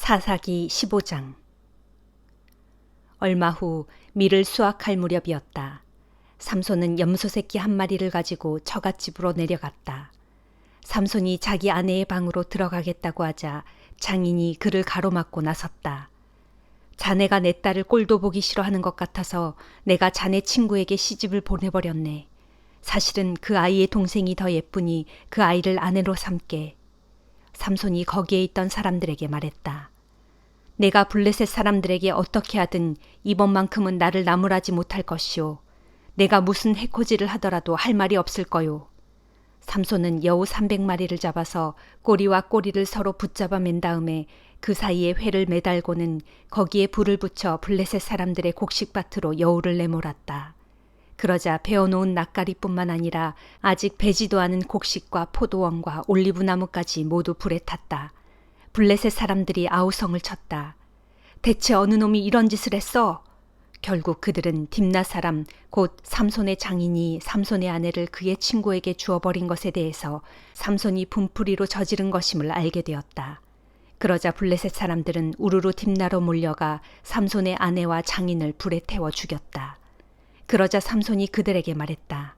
사사기 15장. 얼마 후 밀을 수확할 무렵이었다. 삼손은 염소 새끼 한 마리를 가지고 처갓집으로 내려갔다. 삼손이 자기 아내의 방으로 들어가겠다고 하자 장인이 그를 가로막고 나섰다. 자네가 내 딸을 꼴도 보기 싫어하는 것 같아서 내가 자네 친구에게 시집을 보내버렸네. 사실은 그 아이의 동생이 더 예쁘니 그 아이를 아내로 삼게. 삼손이 거기에 있던 사람들에게 말했다. 내가 블레셋 사람들에게 어떻게 하든 이번만큼은 나를 나무라지 못할 것이오. 내가 무슨 해코지를 하더라도 할 말이 없을 거요. 삼손은 여우 300마리를 잡아서 꼬리와 꼬리를 서로 붙잡아 맨 다음에 그 사이에 회를 매달고는 거기에 불을 붙여 블레셋 사람들의 곡식밭으로 여우를 내몰았다. 그러자 베어놓은 낯가리뿐만 아니라 아직 배지도 않은 곡식과 포도원과 올리브나무까지 모두 불에 탔다. 블레셋 사람들이 아우성을 쳤다. 대체 어느 놈이 이런 짓을 했어? 결국 그들은 딥나 사람 곧 삼손의 장인이 삼손의 아내를 그의 친구에게 주어버린 것에 대해서 삼손이 분풀이로 저지른 것임을 알게 되었다. 그러자 블레셋 사람들은 우르르 딥나로 몰려가 삼손의 아내와 장인을 불에 태워 죽였다. 그러자 삼손이 그들에게 말했다.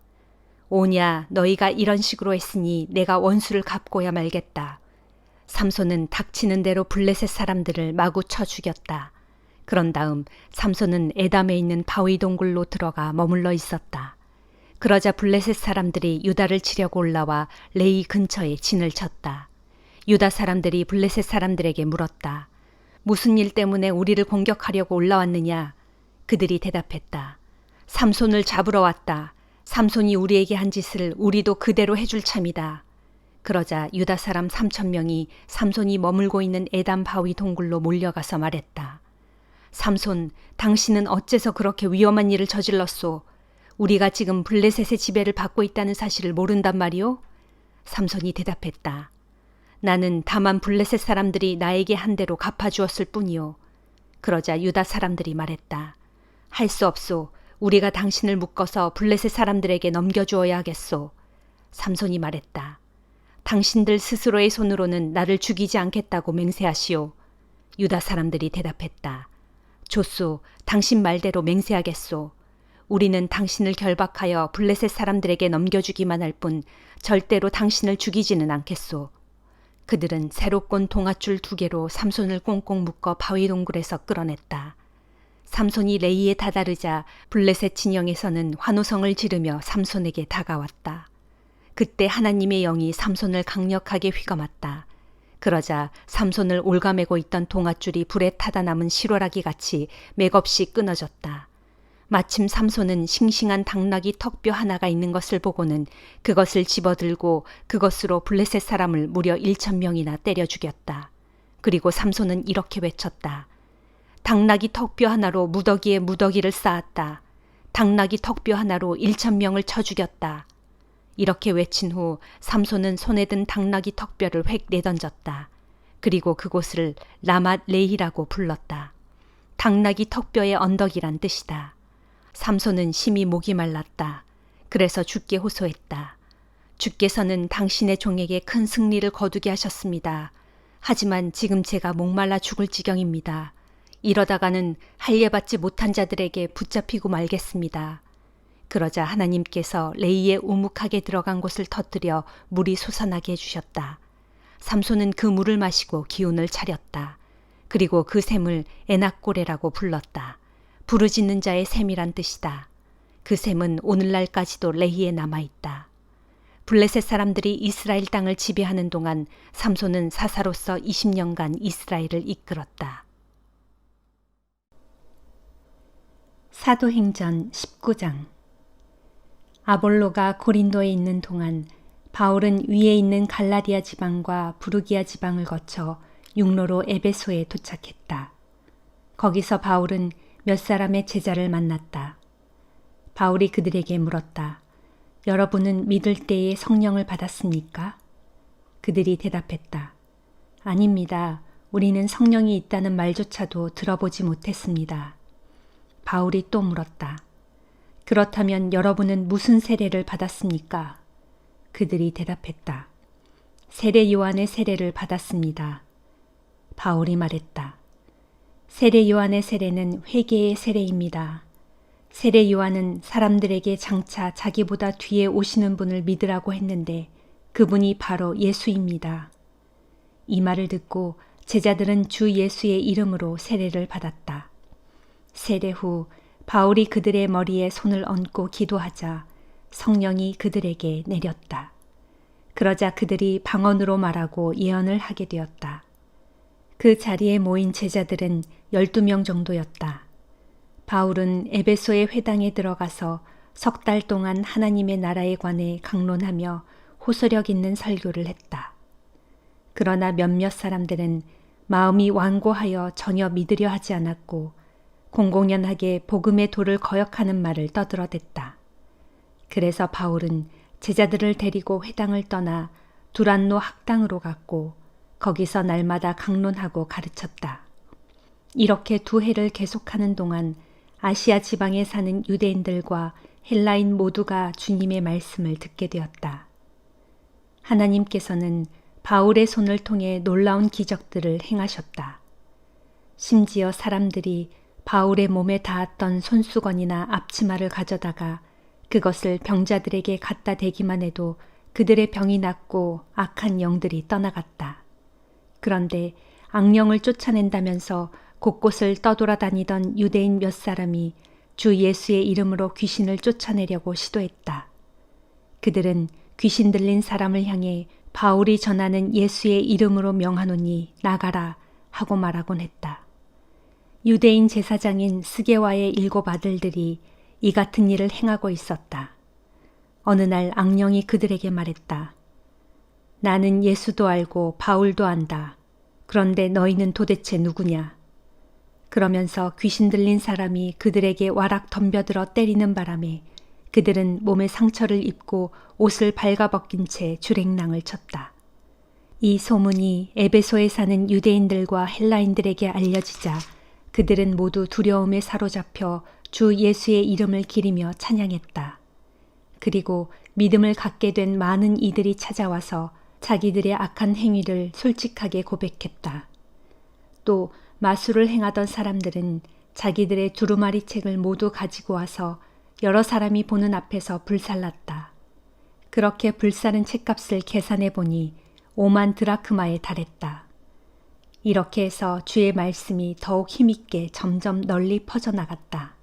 오냐, 너희가 이런 식으로 했으니 내가 원수를 갚고야 말겠다. 삼손은 닥치는 대로 블레셋 사람들을 마구 쳐 죽였다. 그런 다음 삼손은 에담에 있는 바위 동굴로 들어가 머물러 있었다. 그러자 블레셋 사람들이 유다를 치려고 올라와 레이 근처에 진을 쳤다. 유다 사람들이 블레셋 사람들에게 물었다. 무슨 일 때문에 우리를 공격하려고 올라왔느냐? 그들이 대답했다. 삼손을 잡으러 왔다. 삼손이 우리에게 한 짓을 우리도 그대로 해줄 참이다. 그러자 유다 사람 3,000명이 삼손이 머물고 있는 에담 바위 동굴로 몰려가서 말했다. 삼손, 당신은 어째서 그렇게 위험한 일을 저질렀소? 우리가 지금 블레셋의 지배를 받고 있다는 사실을 모른단 말이오? 삼손이 대답했다. 나는 다만 블레셋 사람들이 나에게 한 대로 갚아주었을 뿐이오. 그러자 유다 사람들이 말했다. 할 수 없소. 우리가 당신을 묶어서 블레셋 사람들에게 넘겨주어야 하겠소. 삼손이 말했다. 당신들 스스로의 손으로는 나를 죽이지 않겠다고 맹세하시오. 유다 사람들이 대답했다. 좋소, 당신 말대로 맹세하겠소. 우리는 당신을 결박하여 블레셋 사람들에게 넘겨주기만 할 뿐 절대로 당신을 죽이지는 않겠소. 그들은 새로 꼰 동아줄 2개로 삼손을 꽁꽁 묶어 바위 동굴에서 끌어냈다. 삼손이 레이에 다다르자 블레셋 진영에서는 환호성을 지르며 삼손에게 다가왔다. 그때 하나님의 영이 삼손을 강력하게 휘감았다. 그러자 삼손을 올가매고 있던 동아줄이 불에 타다 남은 실오라기 같이 맥없이 끊어졌다. 마침 삼손은 싱싱한 당나귀 턱뼈 하나가 있는 것을 보고는 그것을 집어들고 그것으로 블레셋 사람을 무려 1,000명이나 때려 죽였다. 그리고 삼손은 이렇게 외쳤다. 당나귀 턱뼈 하나로 무더기에 무더기를 쌓았다. 당나귀 턱뼈 하나로 1,000명을 쳐 죽였다. 이렇게 외친 후 삼손은 손에 든 당나귀 턱뼈를 획 내던졌다. 그리고 그곳을 라맛 레히라고 불렀다. 당나귀 턱뼈의 언덕이란 뜻이다. 삼손은 심히 목이 말랐다. 그래서 주께 호소했다. 주께서는 당신의 종에게 큰 승리를 거두게 하셨습니다. 하지만 지금 제가 목말라 죽을 지경입니다. 이러다가는 할례받지 못한 자들에게 붙잡히고 말겠습니다. 그러자 하나님께서 레이의 우묵하게 들어간 곳을 터뜨려 물이 솟아나게 해주셨다. 삼손은 그 물을 마시고 기운을 차렸다. 그리고 그 샘을 에낙고레라고 불렀다. 부르짖는 자의 샘이란 뜻이다. 그 샘은 오늘날까지도 레히에 남아있다. 블레셋 사람들이 이스라엘 땅을 지배하는 동안 삼손은 사사로서 20년간 이스라엘을 이끌었다. 사도행전 19장. 아볼로가 고린도에 있는 동안 바울은 위에 있는 갈라디아 지방과 부르기아 지방을 거쳐 육로로 에베소에 도착했다. 거기서 바울은 몇 사람의 제자를 만났다. 바울이 그들에게 물었다. 여러분은 믿을 때에 성령을 받았습니까? 그들이 대답했다. 아닙니다. 우리는 성령이 있다는 말조차도 들어보지 못했습니다. 바울이 또 물었다. 그렇다면 여러분은 무슨 세례를 받았습니까? 그들이 대답했다. 세례 요한의 세례를 받았습니다. 바울이 말했다. 세례 요한의 세례는 회개의 세례입니다. 세례 요한은 사람들에게 장차 자기보다 뒤에 오시는 분을 믿으라고 했는데 그분이 바로 예수입니다. 이 말을 듣고 제자들은 주 예수의 이름으로 세례를 받았다. 세례 후 바울이 그들의 머리에 손을 얹고 기도하자 성령이 그들에게 내렸다. 그러자 그들이 방언으로 말하고 예언을 하게 되었다. 그 자리에 모인 제자들은 12명 정도였다. 바울은 에베소의 회당에 들어가서 석 달 동안 하나님의 나라에 관해 강론하며 호소력 있는 설교를 했다. 그러나 몇몇 사람들은 마음이 완고하여 전혀 믿으려 하지 않았고 공공연하게 복음의 도를 거역하는 말을 떠들어댔다. 그래서 바울은 제자들을 데리고 회당을 떠나 두란노 학당으로 갔고 거기서 날마다 강론하고 가르쳤다. 이렇게 2해를 계속하는 동안 아시아 지방에 사는 유대인들과 헬라인 모두가 주님의 말씀을 듣게 되었다. 하나님께서는 바울의 손을 통해 놀라운 기적들을 행하셨다. 심지어 사람들이 바울의 몸에 닿았던 손수건이나 앞치마를 가져다가 그것을 병자들에게 갖다 대기만 해도 그들의 병이 낫고 악한 영들이 떠나갔다. 그런데 악령을 쫓아낸다면서 곳곳을 떠돌아다니던 유대인 몇 사람이 주 예수의 이름으로 귀신을 쫓아내려고 시도했다. 그들은 귀신 들린 사람을 향해 바울이 전하는 예수의 이름으로 명하노니 나가라 하고 말하곤 했다. 유대인 제사장인 스게와의 7 아들들이 이 같은 일을 행하고 있었다. 어느 날 악령이 그들에게 말했다. 나는 예수도 알고 바울도 안다. 그런데 너희는 도대체 누구냐? 그러면서 귀신 들린 사람이 그들에게 와락 덤벼들어 때리는 바람에 그들은 몸에 상처를 입고 옷을 발가벗긴 채 주랭랑을 쳤다. 이 소문이 에베소에 사는 유대인들과 헬라인들에게 알려지자 그들은 모두 두려움에 사로잡혀 주 예수의 이름을 기리며 찬양했다. 그리고 믿음을 갖게 된 많은 이들이 찾아와서 자기들의 악한 행위를 솔직하게 고백했다. 또 마술을 행하던 사람들은 자기들의 두루마리 책을 모두 가지고 와서 여러 사람이 보는 앞에서 불살랐다. 그렇게 불사른 책값을 계산해 보니 5만 드라크마에 달했다. 이렇게 해서 주의 말씀이 더욱 힘있게 점점 널리 퍼져나갔다.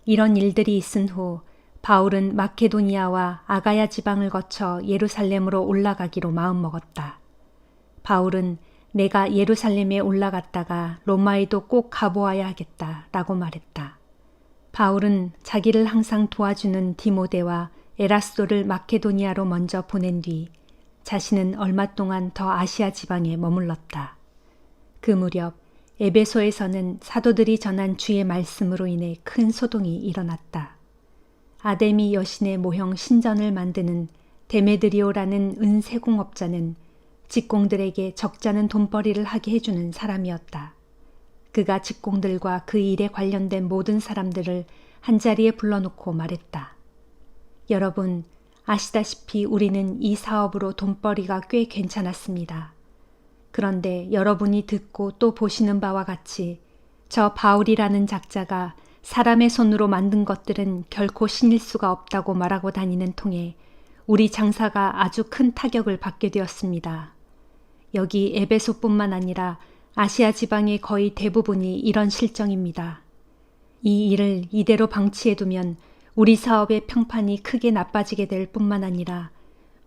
이런 일들이 있은 후 바울은 마케도니아와 아가야 지방을 거쳐 예루살렘으로 올라가기로 마음먹었다. 바울은 내가 예루살렘에 올라갔다가 로마에도 꼭 가보아야 하겠다 라고 말했다. 바울은 자기를 항상 도와주는 디모데와 에라스도를 마케도니아로 먼저 보낸 뒤 자신은 얼마 동안 더 아시아 지방에 머물렀다. 그 무렵 에베소에서는 사도들이 전한 주의 말씀으로 인해 큰 소동이 일어났다. 아데미 여신의 모형 신전을 만드는 데메드리오라는 은세공업자는 직공들에게 적잖은 돈벌이를 하게 해주는 사람이었다. 그가 직공들과 그 일에 관련된 모든 사람들을 한자리에 불러놓고 말했다. 여러분, 아시다시피 우리는 이 사업으로 돈벌이가 꽤 괜찮았습니다. 그런데 여러분이 듣고 또 보시는 바와 같이 저 바울이라는 작자가 사람의 손으로 만든 것들은 결코 신일 수가 없다고 말하고 다니는 통에 우리 장사가 아주 큰 타격을 받게 되었습니다. 여기 에베소뿐만 아니라 아시아 지방의 거의 대부분이 이런 실정입니다. 이 일을 이대로 방치해두면 우리 사업의 평판이 크게 나빠지게 될 뿐만 아니라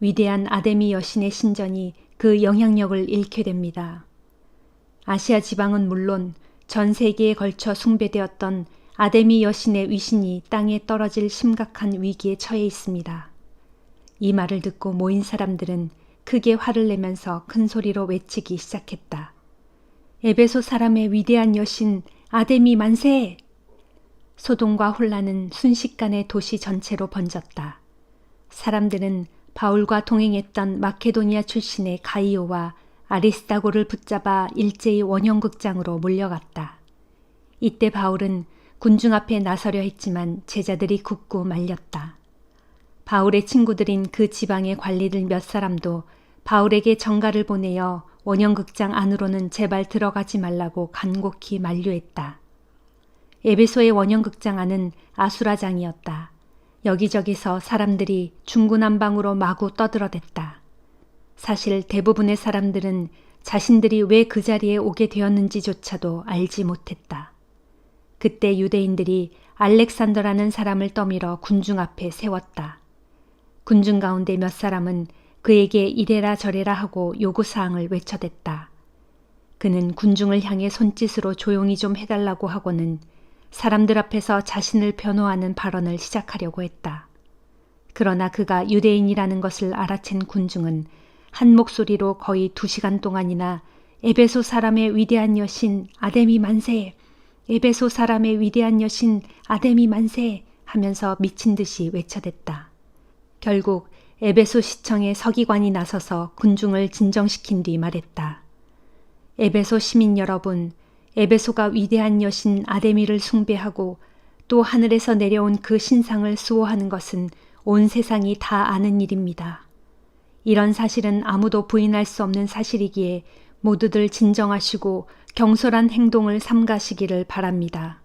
위대한 아데미 여신의 신전이 그 영향력을 잃게 됩니다. 아시아 지방은 물론 전 세계에 걸쳐 숭배되었던 아데미 여신의 위신이 땅에 떨어질 심각한 위기에 처해 있습니다. 이 말을 듣고 모인 사람들은 크게 화를 내면서 큰 소리로 외치기 시작했다. 에베소 사람의 위대한 여신 아데미 만세! 소동과 혼란은 순식간에 도시 전체로 번졌다. 사람들은 바울과 동행했던 마케도니아 출신의 가이오와 아리스다고를 붙잡아 일제히 원형극장으로 몰려갔다. 이때 바울은 군중 앞에 나서려 했지만 제자들이 굳고 말렸다. 바울의 친구들인 그 지방의 관리들 몇 사람도 바울에게 전가를 보내어 원형극장 안으로는 제발 들어가지 말라고 간곡히 만류했다. 에베소의 원형극장 안은 아수라장이었다. 여기저기서 사람들이 중구난방으로 마구 떠들어댔다. 사실 대부분의 사람들은 자신들이 왜 그 자리에 오게 되었는지조차도 알지 못했다. 그때 유대인들이 알렉산더라는 사람을 떠밀어 군중 앞에 세웠다. 군중 가운데 몇 사람은 그에게 이래라 저래라 하고 요구사항을 외쳐댔다. 그는 군중을 향해 손짓으로 조용히 좀 해달라고 하고는 사람들 앞에서 자신을 변호하는 발언을 시작하려고 했다. 그러나 그가 유대인이라는 것을 알아챈 군중은 한 목소리로 거의 2시간 동안이나 에베소 사람의 위대한 여신 아데미 만세! 에베소 사람의 위대한 여신 아데미 만세! 하면서 미친 듯이 외쳐댔다. 결국 에베소 시청의 서기관이 나서서 군중을 진정시킨 뒤 말했다. 에베소 시민 여러분, 에베소가 위대한 여신 아데미를 숭배하고 또 하늘에서 내려온 그 신상을 수호하는 것은 온 세상이 다 아는 일입니다. 이런 사실은 아무도 부인할 수 없는 사실이기에 모두들 진정하시고 경솔한 행동을 삼가시기를 바랍니다.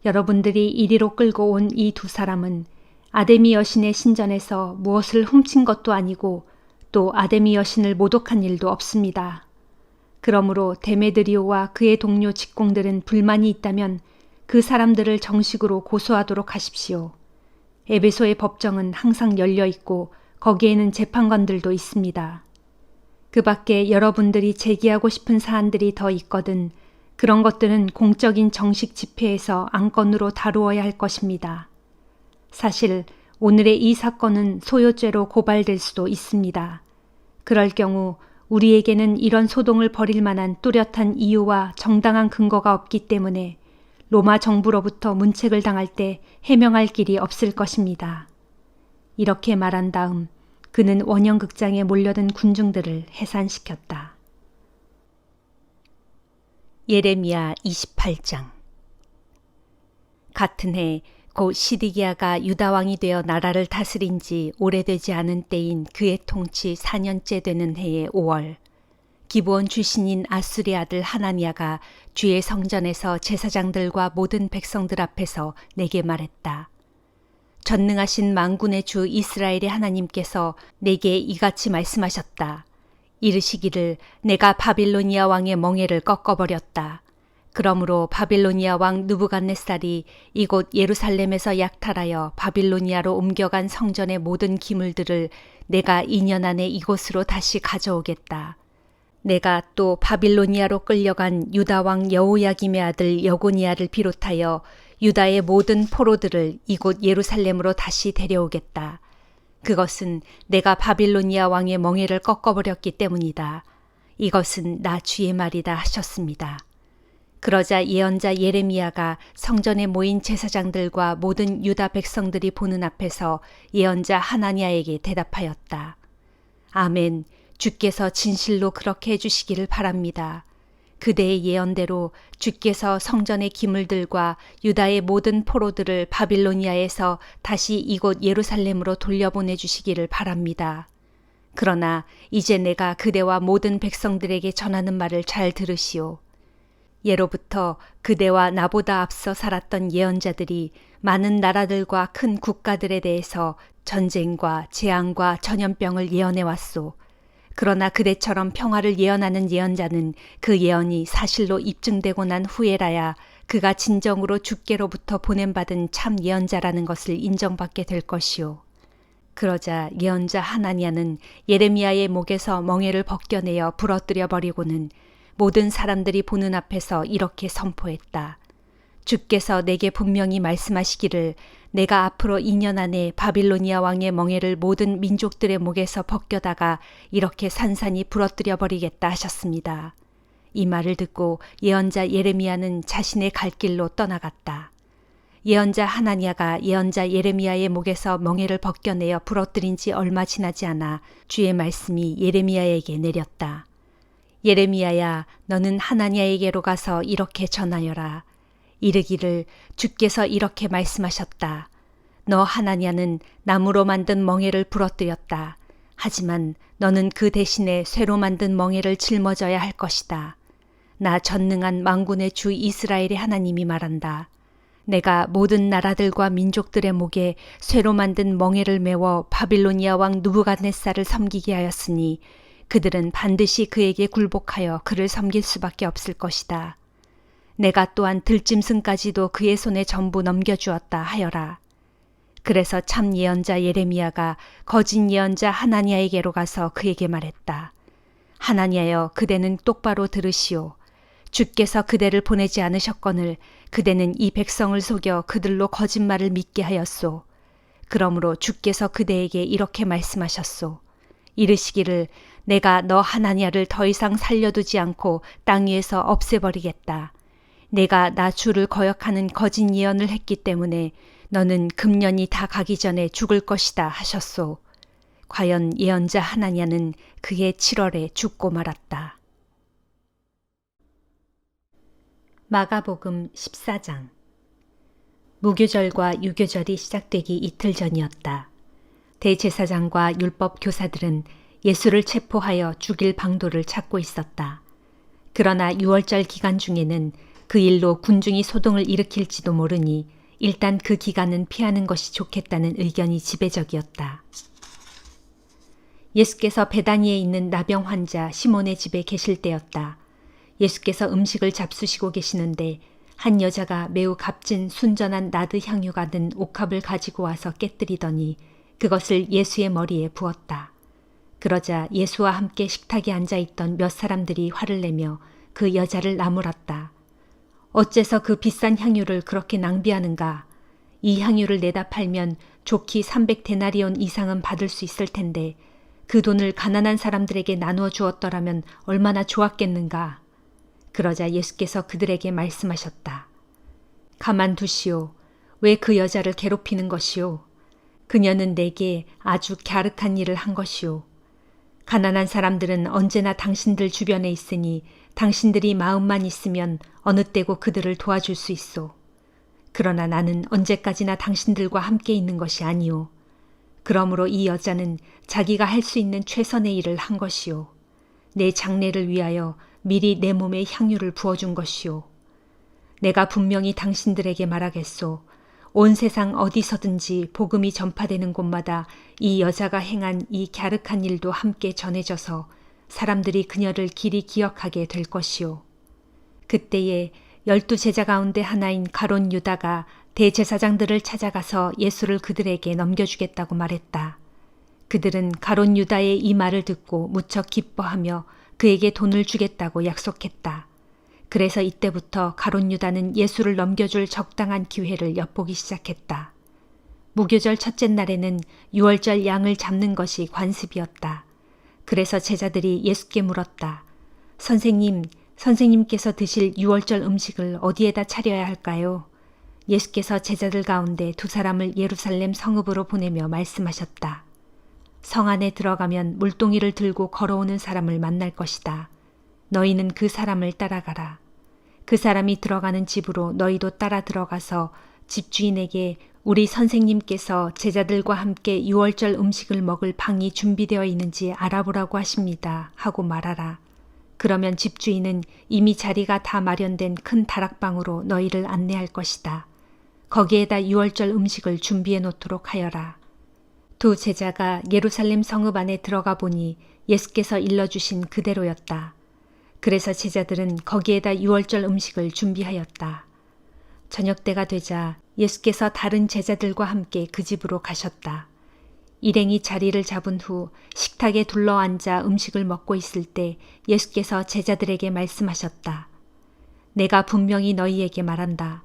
여러분들이 이리로 끌고 온 이 2사람은 아데미 여신의 신전에서 무엇을 훔친 것도 아니고 또 아데미 여신을 모독한 일도 없습니다. 그러므로 데메드리오와 그의 동료 직공들은 불만이 있다면 그 사람들을 정식으로 고소하도록 하십시오. 에베소의 법정은 항상 열려 있고 거기에는 재판관들도 있습니다. 그 밖에 여러분들이 제기하고 싶은 사안들이 더 있거든 그런 것들은 공적인 정식 집회에서 안건으로 다루어야 할 것입니다. 사실 오늘의 이 사건은 소요죄로 고발될 수도 있습니다. 그럴 경우 우리에게는 이런 소동을 벌일 만한 뚜렷한 이유와 정당한 근거가 없기 때문에 로마 정부로부터 문책을 당할 때 해명할 길이 없을 것입니다. 이렇게 말한 다음 그는 원형극장에 몰려든 군중들을 해산시켰다. 예레미야 28장. 같은 해 곧 시디기야가 유다왕이 되어 나라를 다스린 지 오래되지 않은 때인 그의 통치 4년째 되는 해의 5월 기브온 출신인 아수리 아들 하나니아가 주의 성전에서 제사장들과 모든 백성들 앞에서 내게 말했다. 전능하신 만군의 주 이스라엘의 하나님께서 내게 이같이 말씀하셨다. 이르시기를 내가 바빌로니아 왕의 멍에를 꺾어버렸다. 그러므로 바빌로니아 왕 느부갓네살이 이곳 예루살렘에서 약탈하여 바빌로니아로 옮겨간 성전의 모든 기물들을 내가 2년 안에 이곳으로 다시 가져오겠다. 내가 또 바빌로니아로 끌려간 유다 왕 여호야김의 아들 여고니아를 비롯하여 유다의 모든 포로들을 이곳 예루살렘으로 다시 데려오겠다. 그것은 내가 바빌로니아 왕의 멍에를 꺾어버렸기 때문이다. 이것은 나 주의 말이다 하셨습니다. 그러자 예언자 예레미야가 성전에 모인 제사장들과 모든 유다 백성들이 보는 앞에서 예언자 하나니아에게 대답하였다. 아멘, 주께서 진실로 그렇게 해주시기를 바랍니다. 그대의 예언대로 주께서 성전의 기물들과 유다의 모든 포로들을 바빌로니아에서 다시 이곳 예루살렘으로 돌려보내주시기를 바랍니다. 그러나 이제 내가 그대와 모든 백성들에게 전하는 말을 잘 들으시오. 예로부터 그대와 나보다 앞서 살았던 예언자들이 많은 나라들과 큰 국가들에 대해서 전쟁과 재앙과 전염병을 예언해왔소. 그러나 그대처럼 평화를 예언하는 예언자는 그 예언이 사실로 입증되고 난 후에라야 그가 진정으로 주께로부터 보냄받은 참 예언자라는 것을 인정받게 될 것이오. 그러자 예언자 하나니아는 예레미야의 목에서 멍에를 벗겨내어 부러뜨려 버리고는 모든 사람들이 보는 앞에서 이렇게 선포했다. 주께서 내게 분명히 말씀하시기를 내가 앞으로 2년 안에 바빌로니아 왕의 멍에를 모든 민족들의 목에서 벗겨다가 이렇게 산산이 부러뜨려 버리겠다 하셨습니다. 이 말을 듣고 예언자 예레미야는 자신의 갈 길로 떠나갔다. 예언자 하나니아가 예언자 예레미야의 목에서 멍에를 벗겨내어 부러뜨린 지 얼마 지나지 않아 주의 말씀이 예레미야에게 내렸다. 예레미야야, 너는 하나니아에게로 가서 이렇게 전하여라. 이르기를 주께서 이렇게 말씀하셨다. 너 하나니아는 나무로 만든 멍에를 부러뜨렸다. 하지만 너는 그 대신에 쇠로 만든 멍에를 짊어져야 할 것이다. 나 전능한 만군의 주 이스라엘의 하나님이 말한다. 내가 모든 나라들과 민족들의 목에 쇠로 만든 멍에를 메워 바빌로니아 왕 느부갓네살을 섬기게 하였으니 그들은 반드시 그에게 굴복하여 그를 섬길 수밖에 없을 것이다. 내가 또한 들짐승까지도 그의 손에 전부 넘겨주었다 하여라. 그래서 참 예언자 예레미야가 거짓 예언자 하나니아에게로 가서 그에게 말했다. 하나니아여, 그대는 똑바로 들으시오. 주께서 그대를 보내지 않으셨거늘 그대는 이 백성을 속여 그들로 거짓말을 믿게 하였소. 그러므로 주께서 그대에게 이렇게 말씀하셨소. 이르시기를 내가 너 하나니아를 더 이상 살려두지 않고 땅 위에서 없애버리겠다. 내가 나 주를 거역하는 거짓 예언을 했기 때문에 너는 금년이 다 가기 전에 죽을 것이다 하셨소. 과연 예언자 하나니아는 그해 7월에 죽고 말았다. 마가복음 14장. 무교절과 유교절이 시작되기 이틀 전이었다. 대제사장과 율법 교사들은 예수를 체포하여 죽일 방도를 찾고 있었다. 그러나 6월절 기간 중에는 그 일로 군중이 소동을 일으킬지도 모르니 일단 그 기간은 피하는 것이 좋겠다는 의견이 지배적이었다. 예수께서 베다니에 있는 나병 환자 시몬의 집에 계실 때였다. 예수께서 음식을 잡수시고 계시는데 한 여자가 매우 값진 순전한 나드 향유가 든 옥합을 가지고 와서 깨뜨리더니 그것을 예수의 머리에 부었다. 그러자 예수와 함께 식탁에 앉아있던 몇 사람들이 화를 내며 그 여자를 나무랐다. 어째서 그 비싼 향유를 그렇게 낭비하는가? 이 향유를 내다 팔면 좋기 300데나리온 이상은 받을 수 있을 텐데 그 돈을 가난한 사람들에게 나누어 주었더라면 얼마나 좋았겠는가? 그러자 예수께서 그들에게 말씀하셨다. 가만두시오. 왜 그 여자를 괴롭히는 것이오? 그녀는 내게 아주 갸륵한 일을 한 것이오. 가난한 사람들은 언제나 당신들 주변에 있으니 당신들이 마음만 있으면 어느 때고 그들을 도와줄 수 있소. 그러나 나는 언제까지나 당신들과 함께 있는 것이 아니오. 그러므로 이 여자는 자기가 할 수 있는 최선의 일을 한 것이오. 내 장례를 위하여 미리 내 몸에 향유를 부어준 것이오. 내가 분명히 당신들에게 말하겠소. 온 세상 어디서든지 복음이 전파되는 곳마다 이 여자가 행한 이 갸륵한 일도 함께 전해져서 사람들이 그녀를 길이 기억하게 될 것이오. 그때에 12 제자 가운데 하나인 가룟 유다가 대제사장들을 찾아가서 예수를 그들에게 넘겨주겠다고 말했다. 그들은 가룟 유다의 이 말을 듣고 무척 기뻐하며 그에게 돈을 주겠다고 약속했다. 그래서 이때부터 가룟 유다는 예수를 넘겨줄 적당한 기회를 엿보기 시작했다. 무교절 첫째 날에는 6월절 양을 잡는 것이 관습이었다. 그래서 제자들이 예수께 물었다. 선생님께서 드실 6월절 음식을 어디에다 차려야 할까요? 예수께서 제자들 가운데 2 사람을 예루살렘 성읍으로 보내며 말씀하셨다. 성 안에 들어가면 물동이를 들고 걸어오는 사람을 만날 것이다. 너희는 그 사람을 따라가라. 그 사람이 들어가는 집으로 너희도 따라 들어가서 집주인에게 우리 선생님께서 제자들과 함께 6월절 음식을 먹을 방이 준비되어 있는지 알아보라고 하십니다. 하고 말하라. 그러면 집주인은 이미 자리가 다 마련된 큰 다락방으로 너희를 안내할 것이다. 거기에다 6월절 음식을 준비해 놓도록 하여라. 2 제자가 예루살렘 성읍 안에 들어가 보니 예수께서 일러주신 그대로였다. 그래서 제자들은 거기에다 6월절 음식을 준비하였다. 저녁때가 되자 예수께서 다른 제자들과 함께 그 집으로 가셨다. 일행이 자리를 잡은 후 식탁에 둘러앉아 음식을 먹고 있을 때 예수께서 제자들에게 말씀하셨다. 내가 분명히 너희에게 말한다.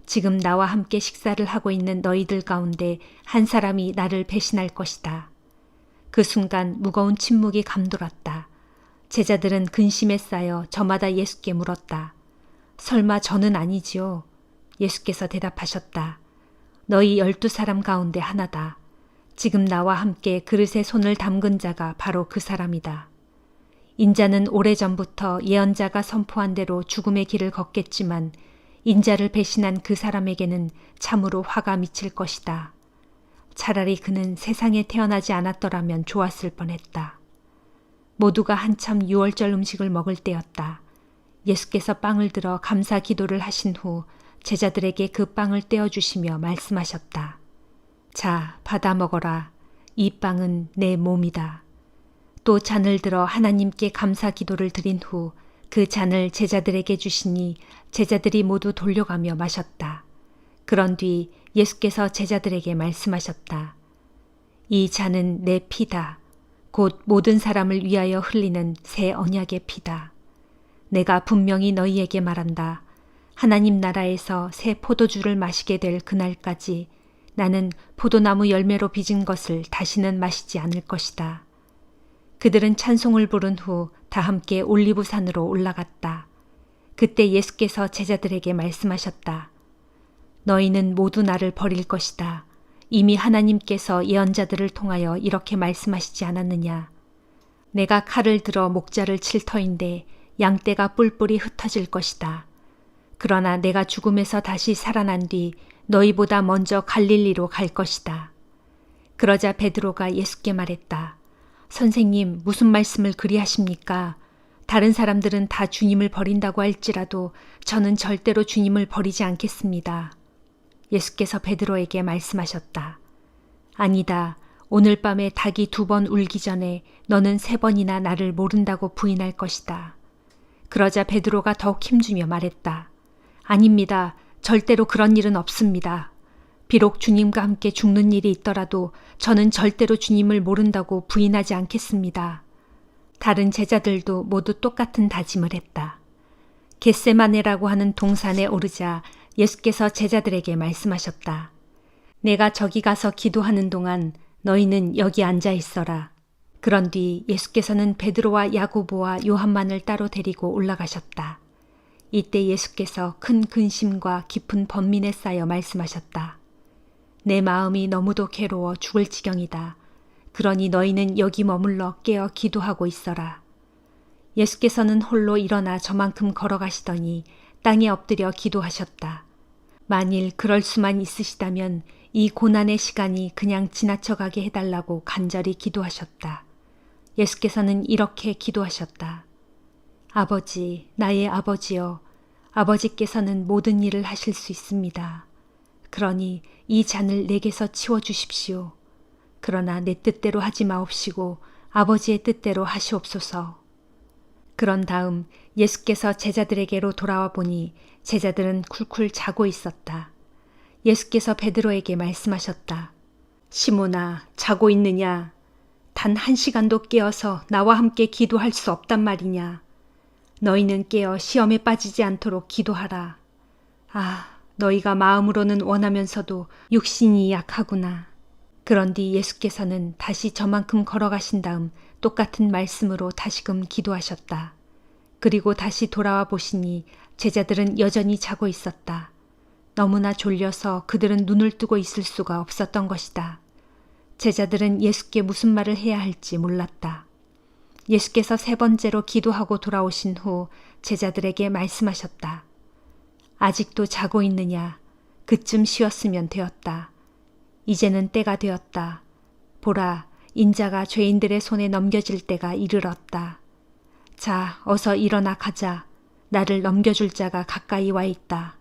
지금 나와 함께 식사를 하고 있는 너희들 가운데 한 사람이 나를 배신할 것이다. 그 순간 무거운 침묵이 감돌았다. 제자들은 근심에 쌓여 저마다 예수께 물었다. 설마 저는 아니지요? 예수께서 대답하셨다. 너희 12 사람 가운데 하나다. 지금 나와 함께 그릇에 손을 담근 자가 바로 그 사람이다. 인자는 오래전부터 예언자가 선포한 대로 죽음의 길을 걷겠지만 인자를 배신한 그 사람에게는 참으로 화가 미칠 것이다. 차라리 그는 세상에 태어나지 않았더라면 좋았을 뻔했다. 모두가 한참 유월절 음식을 먹을 때였다. 예수께서 빵을 들어 감사 기도를 하신 후 제자들에게 그 빵을 떼어주시며 말씀하셨다. 자, 받아 먹어라. 이 빵은 내 몸이다. 또 잔을 들어 하나님께 감사 기도를 드린 후 그 잔을 제자들에게 주시니 제자들이 모두 돌려가며 마셨다. 그런 뒤 예수께서 제자들에게 말씀하셨다. 이 잔은 내 피다. 곧 모든 사람을 위하여 흘리는 새 언약의 피다. 내가 분명히 너희에게 말한다. 하나님 나라에서 새 포도주를 마시게 될 그날까지 나는 포도나무 열매로 빚은 것을 다시는 마시지 않을 것이다. 그들은 찬송을 부른 후 다 함께 올리브산으로 올라갔다. 그때 예수께서 제자들에게 말씀하셨다. 너희는 모두 나를 버릴 것이다. 이미 하나님께서 예언자들을 통하여 이렇게 말씀하시지 않았느냐. 내가 칼을 들어 목자를 칠 터인데 양떼가 뿔뿔이 흩어질 것이다. 그러나 내가 죽음에서 다시 살아난 뒤 너희보다 먼저 갈릴리로 갈 것이다. 그러자 베드로가 예수께 말했다. 선생님, 무슨 말씀을 그리 하십니까? 다른 사람들은 다 주님을 버린다고 할지라도 저는 절대로 주님을 버리지 않겠습니다. 예수께서 베드로에게 말씀하셨다. 아니다. 오늘 밤에 닭이 2번 울기 전에 너는 3번이나 나를 모른다고 부인할 것이다. 그러자 베드로가 더욱 힘주며 말했다. 아닙니다. 절대로 그런 일은 없습니다. 비록 주님과 함께 죽는 일이 있더라도 저는 절대로 주님을 모른다고 부인하지 않겠습니다. 다른 제자들도 모두 똑같은 다짐을 했다. 겟세마네라고 하는 동산에 오르자 예수께서 제자들에게 말씀하셨다. 내가 저기 가서 기도하는 동안 너희는 여기 앉아 있어라. 그런 뒤 예수께서는 베드로와 야고보와 요한만을 따로 데리고 올라가셨다. 이때 예수께서 큰 근심과 깊은 번민에 쌓여 말씀하셨다. 내 마음이 너무도 괴로워 죽을 지경이다. 그러니 너희는 여기 머물러 깨어 기도하고 있어라. 예수께서는 홀로 일어나 저만큼 걸어가시더니 땅에 엎드려 기도하셨다. 만일 그럴 수만 있으시다면 이 고난의 시간이 그냥 지나쳐가게 해달라고 간절히 기도하셨다. 예수께서는 이렇게 기도하셨다. 아버지, 나의 아버지여, 아버지께서는 모든 일을 하실 수 있습니다. 그러니 이 잔을 내게서 치워주십시오. 그러나 내 뜻대로 하지 마옵시고 아버지의 뜻대로 하시옵소서. 그런 다음 예수께서 제자들에게로 돌아와 보니 제자들은 쿨쿨 자고 있었다. 예수께서 베드로에게 말씀하셨다. 시몬아, 자고 있느냐? 단 1시간도 깨어서 나와 함께 기도할 수 없단 말이냐? 너희는 깨어 시험에 빠지지 않도록 기도하라. 아, 너희가 마음으로는 원하면서도 육신이 약하구나. 그런 뒤 예수께서는 다시 저만큼 걸어가신 다음 똑같은 말씀으로 다시금 기도하셨다. 그리고 다시 돌아와 보시니 제자들은 여전히 자고 있었다. 너무나 졸려서 그들은 눈을 뜨고 있을 수가 없었던 것이다. 제자들은 예수께 무슨 말을 해야 할지 몰랐다. 예수께서 3번째로 기도하고 돌아오신 후 제자들에게 말씀하셨다. 아직도 자고 있느냐? 그쯤 쉬었으면 되었다. 이제는 때가 되었다. 보라, 인자가 죄인들의 손에 넘겨질 때가 이르렀다. 자, 어서 일어나 가자. 나를 넘겨줄 자가 가까이 와 있다.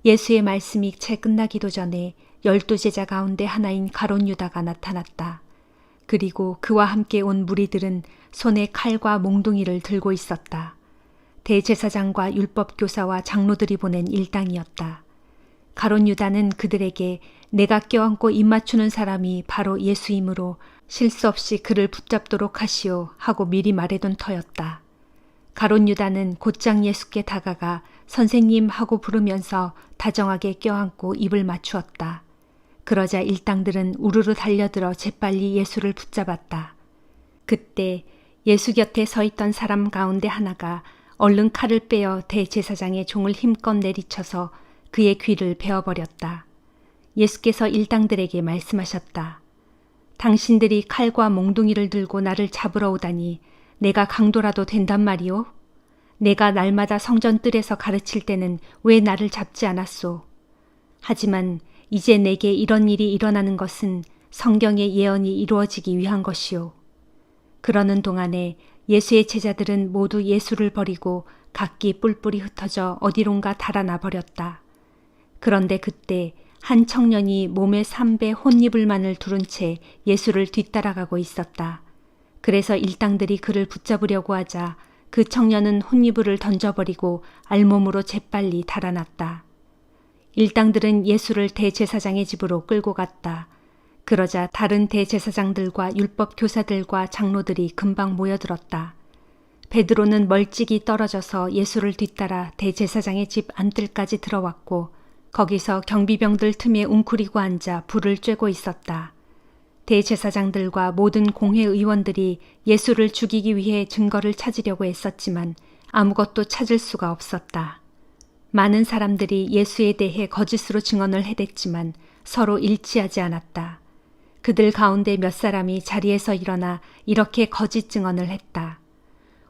예수의 말씀이 채 끝나기도 전에 12제자 가운데 하나인 가룟 유다가 나타났다. 그리고 그와 함께 온 무리들은 손에 칼과 몽둥이를 들고 있었다. 대제사장과 율법교사와 장로들이 보낸 일당이었다. 가룟 유다는 그들에게 내가 껴안고 입맞추는 사람이 바로 예수이므로 실수 없이 그를 붙잡도록 하시오 하고 미리 말해둔 터였다. 가룟 유다는 곧장 예수께 다가가 선생님 하고 부르면서 다정하게 껴안고 입을 맞추었다. 그러자 일당들은 우르르 달려들어 재빨리 예수를 붙잡았다. 그때 예수 곁에 서 있던 사람 가운데 하나가 얼른 칼을 빼어 대제사장의 종을 힘껏 내리쳐서 그의 귀를 베어버렸다. 예수께서 일당들에게 말씀하셨다. 당신들이 칼과 몽둥이를 들고 나를 잡으러 오다니 내가 강도라도 된단 말이오? 내가 날마다 성전 뜰에서 가르칠 때는 왜 나를 잡지 않았소? 하지만 이제 내게 이런 일이 일어나는 것은 성경의 예언이 이루어지기 위한 것이요. 그러는 동안에 예수의 제자들은 모두 예수를 버리고 각기 뿔뿔이 흩어져 어디론가 달아나 버렸다. 그런데 그때 한 청년이 몸에 3배 혼이불만을 두른 채 예수를 뒤따라가고 있었다. 그래서 일당들이 그를 붙잡으려고 하자 그 청년은 혼이불을 던져버리고 알몸으로 재빨리 달아났다. 일당들은 예수를 대제사장의 집으로 끌고 갔다. 그러자 다른 대제사장들과 율법 교사들과 장로들이 금방 모여들었다. 베드로는 멀찍이 떨어져서 예수를 뒤따라 대제사장의 집 안뜰까지 들어왔고 거기서 경비병들 틈에 웅크리고 앉아 불을 쬐고 있었다. 대제사장들과 모든 공회의원들이 예수를 죽이기 위해 증거를 찾으려고 애썼지만 아무것도 찾을 수가 없었다. 많은 사람들이 예수에 대해 거짓으로 증언을 해댔지만 서로 일치하지 않았다. 그들 가운데 몇 사람이 자리에서 일어나 이렇게 거짓 증언을 했다.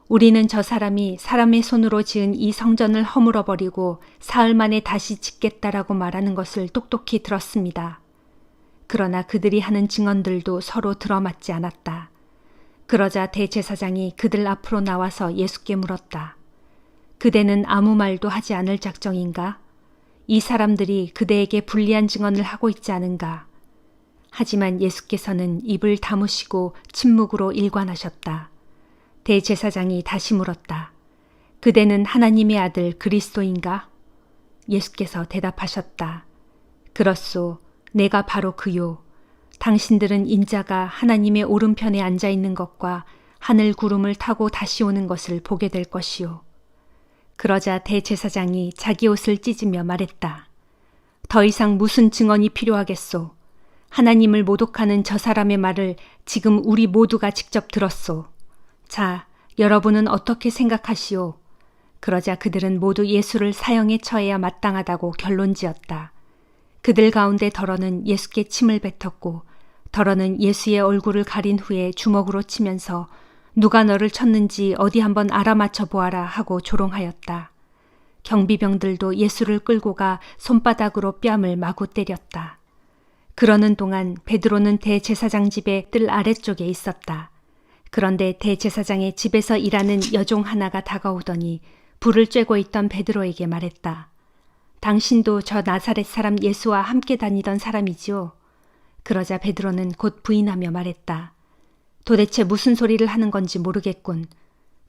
우리는 저 사람이 사람의 손으로 지은 이 성전을 허물어버리고 사흘 만에 다시 짓겠다라고 말하는 것을 똑똑히 들었습니다. 그러나 그들이 하는 증언들도 서로 들어맞지 않았다. 그러자 대제사장이 그들 앞으로 나와서 예수께 물었다. 그대는 아무 말도 하지 않을 작정인가? 이 사람들이 그대에게 불리한 증언을 하고 있지 않은가? 하지만 예수께서는 입을 다무시고 침묵으로 일관하셨다. 대제사장이 다시 물었다. 그대는 하나님의 아들 그리스도인가? 예수께서 대답하셨다. 그렇소. 내가 바로 그요. 당신들은 인자가 하나님의 오른편에 앉아 있는 것과 하늘 구름을 타고 다시 오는 것을 보게 될 것이요. 그러자 대제사장이 자기 옷을 찢으며 말했다. 더 이상 무슨 증언이 필요하겠소. 하나님을 모독하는 저 사람의 말을 지금 우리 모두가 직접 들었소. 자, 여러분은 어떻게 생각하시오? 그러자 그들은 모두 예수를 사형에 처해야 마땅하다고 결론지었다. 그들 가운데 더러는 예수께 침을 뱉었고 더러는 예수의 얼굴을 가린 후에 주먹으로 치면서 누가 너를 쳤는지 어디 한번 알아맞혀 보아라 하고 조롱하였다. 경비병들도 예수를 끌고 가 손바닥으로 뺨을 마구 때렸다. 그러는 동안 베드로는 대제사장 집의 뜰 아래쪽에 있었다. 그런데 대제사장의 집에서 일하는 여종 하나가 다가오더니 불을 쬐고 있던 베드로에게 말했다. 당신도 저 나사렛 사람 예수와 함께 다니던 사람이지요? 그러자 베드로는 곧 부인하며 말했다. 도대체 무슨 소리를 하는 건지 모르겠군.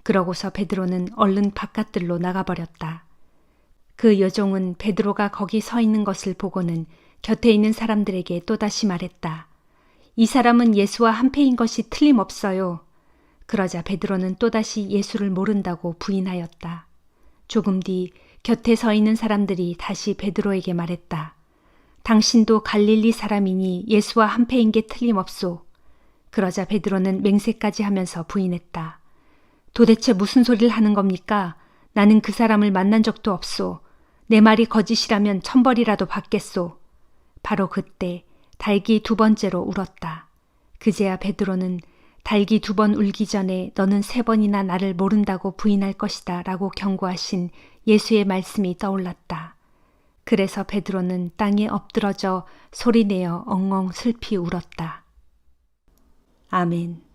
그러고서 베드로는 얼른 바깥들로 나가버렸다. 그 여종은 베드로가 거기 서 있는 것을 보고는 곁에 있는 사람들에게 또다시 말했다. 이 사람은 예수와 한패인 것이 틀림없어요. 그러자 베드로는 또다시 예수를 모른다고 부인하였다. 조금 뒤 곁에 서 있는 사람들이 다시 베드로에게 말했다. 당신도 갈릴리 사람이니 예수와 한패인 게 틀림없소. 그러자 베드로는 맹세까지 하면서 부인했다. 도대체 무슨 소리를 하는 겁니까? 나는 그 사람을 만난 적도 없소. 내 말이 거짓이라면 천벌이라도 받겠소. 바로 그때 닭이 2번째로 울었다. 그제야 베드로는 닭이 2번 울기 전에 너는 3번이나 나를 모른다고 부인할 것이다 라고 경고하신 예수의 말씀이 떠올랐다. 그래서 베드로는 땅에 엎드러져 소리내어 엉엉 슬피 울었다. 아멘.